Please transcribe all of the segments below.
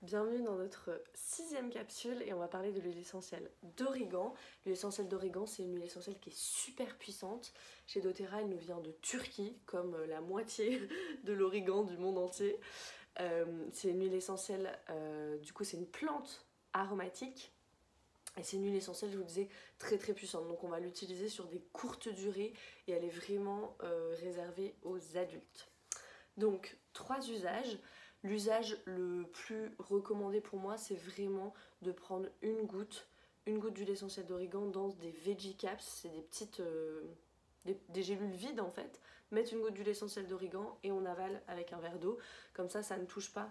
Bienvenue dans notre 6e capsule et on va parler de l'huile essentielle d'origan. L'huile essentielle d'origan, c'est une huile essentielle qui est super puissante. Chez doTERRA, elle nous vient de Turquie, comme la moitié de l'origan du monde entier. C'est une huile essentielle, du coup c'est une plante aromatique. Et c'est une huile essentielle, je vous disais, très puissante. Donc on va l'utiliser sur des courtes durées et elle est vraiment réservée aux adultes. Donc 3 usages. L'usage le plus recommandé pour moi, c'est vraiment de prendre une goutte d'huile essentielle d'origan dans des veggie caps, c'est des petites des gélules vides en fait. Mettre une goutte d'huile essentielle d'origan et on avale avec un verre d'eau. Comme ça ne touche pas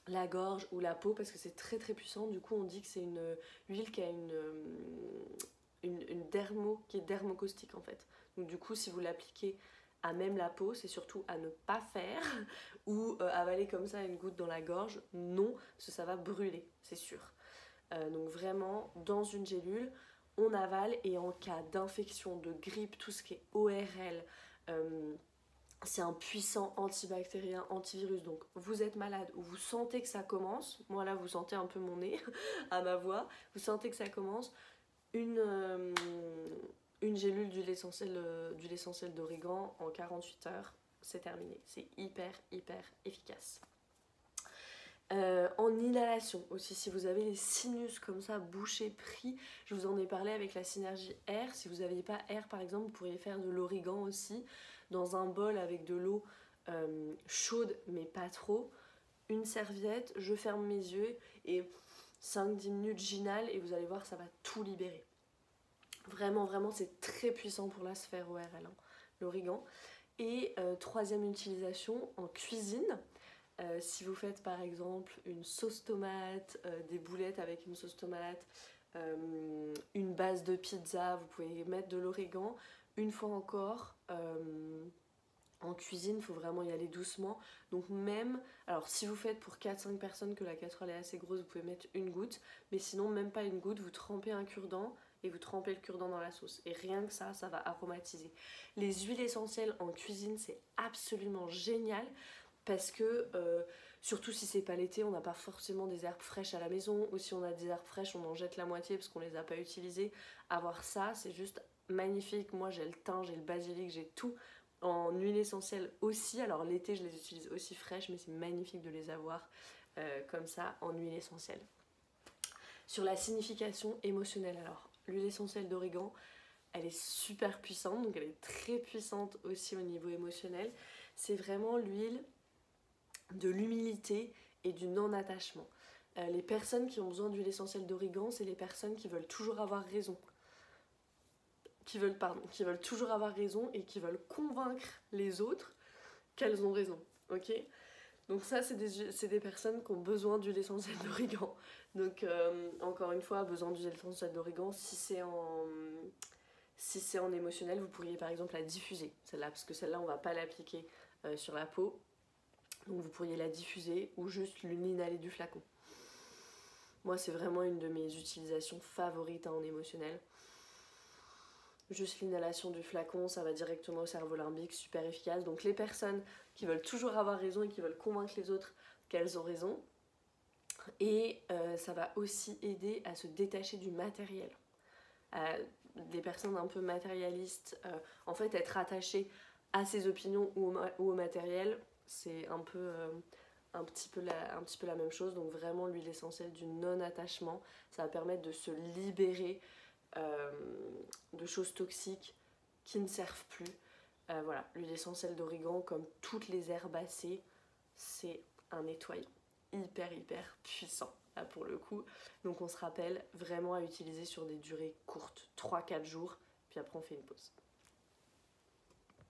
la gorge ou la peau parce que c'est très puissant. Du coup on dit que c'est une huile qui a qui est dermocaustique en fait. Donc du coup si vous l'appliquez à même la peau, c'est surtout à ne pas faire ou avaler comme ça une goutte dans la gorge, non, parce que ça va brûler, c'est sûr. Donc vraiment, dans une gélule, on avale et en cas d'infection, de grippe, tout ce qui est ORL, c'est un puissant antibactérien, antivirus, donc vous êtes malade ou vous sentez que ça commence, moi là vous sentez un peu mon nez à ma voix, vous sentez que ça commence, une gélule d'huile essentielle d'origan en 48 heures, c'est terminé. C'est hyper efficace. En inhalation aussi, si vous avez les sinus comme ça bouchés, pris, je vous en ai parlé avec la synergie air. Si vous n'aviez pas air par exemple, vous pourriez faire de l'origan aussi dans un bol avec de l'eau chaude mais pas trop. Une serviette, je ferme mes yeux et 5-10 minutes j'inhale et vous allez voir ça va tout libérer. Vraiment, c'est très puissant pour la sphère ORL, hein, l'origan. Et troisième utilisation, en cuisine. Si vous faites par exemple une sauce tomate, des boulettes avec une sauce tomate, une base de pizza, vous pouvez mettre de l'origan. Une fois encore, en cuisine, il faut vraiment y aller doucement. Donc même, alors si vous faites pour 4-5 personnes que la casserole est assez grosse, vous pouvez mettre une goutte. Mais sinon, même pas une goutte, vous trempez un cure-dent et vous trempez le cure-dent dans la sauce. Et rien que ça va aromatiser. Les huiles essentielles en cuisine, c'est absolument génial. Parce que, surtout si c'est pas l'été, on n'a pas forcément des herbes fraîches à la maison. Ou si on a des herbes fraîches, on en jette la moitié parce qu'on les a pas utilisées. Avoir ça, c'est juste magnifique. Moi j'ai le thym, j'ai le basilic, j'ai tout en huile essentielle aussi. Alors l'été je les utilise aussi fraîches, mais c'est magnifique de les avoir comme ça en huile essentielle. Sur la signification émotionnelle, alors l'huile essentielle d'origan, elle est super puissante, donc elle est très puissante aussi au niveau émotionnel. C'est vraiment l'huile de l'humilité et du non-attachement. Les personnes qui ont besoin d'huile essentielle d'origan, c'est les personnes qui veulent toujours avoir raison. Qui veulent toujours avoir raison et qui veulent convaincre les autres qu'elles ont raison, ok? Donc ça, c'est des personnes qui ont besoin d'huile essentielle d'origan. Donc encore une fois, besoin d'huile essentielle d'origan, si c'est en émotionnel, vous pourriez par exemple la diffuser, celle-là, parce que celle-là, on va pas l'appliquer sur la peau. Donc vous pourriez la diffuser ou juste l'inhaler du flacon. Moi, c'est vraiment une de mes utilisations favorites en émotionnel. Juste l'inhalation du flacon, ça va directement au cerveau limbique, super efficace. Donc les personnes qui veulent toujours avoir raison et qui veulent convaincre les autres qu'elles ont raison. Et ça va aussi aider à se détacher du matériel. Des personnes un peu matérialistes, en fait être attachées à ses opinions ou au matériel, c'est un petit peu la même chose. Donc vraiment l'huile essentielle du non-attachement, ça va permettre de se libérer de choses toxiques qui ne servent plus. Voilà, l'huile essentielle d'origan, comme toutes les herbacées, c'est un nettoyant hyper puissant là pour le coup. Donc on se rappelle vraiment à utiliser sur des durées courtes, 3-4 jours, puis après on fait une pause.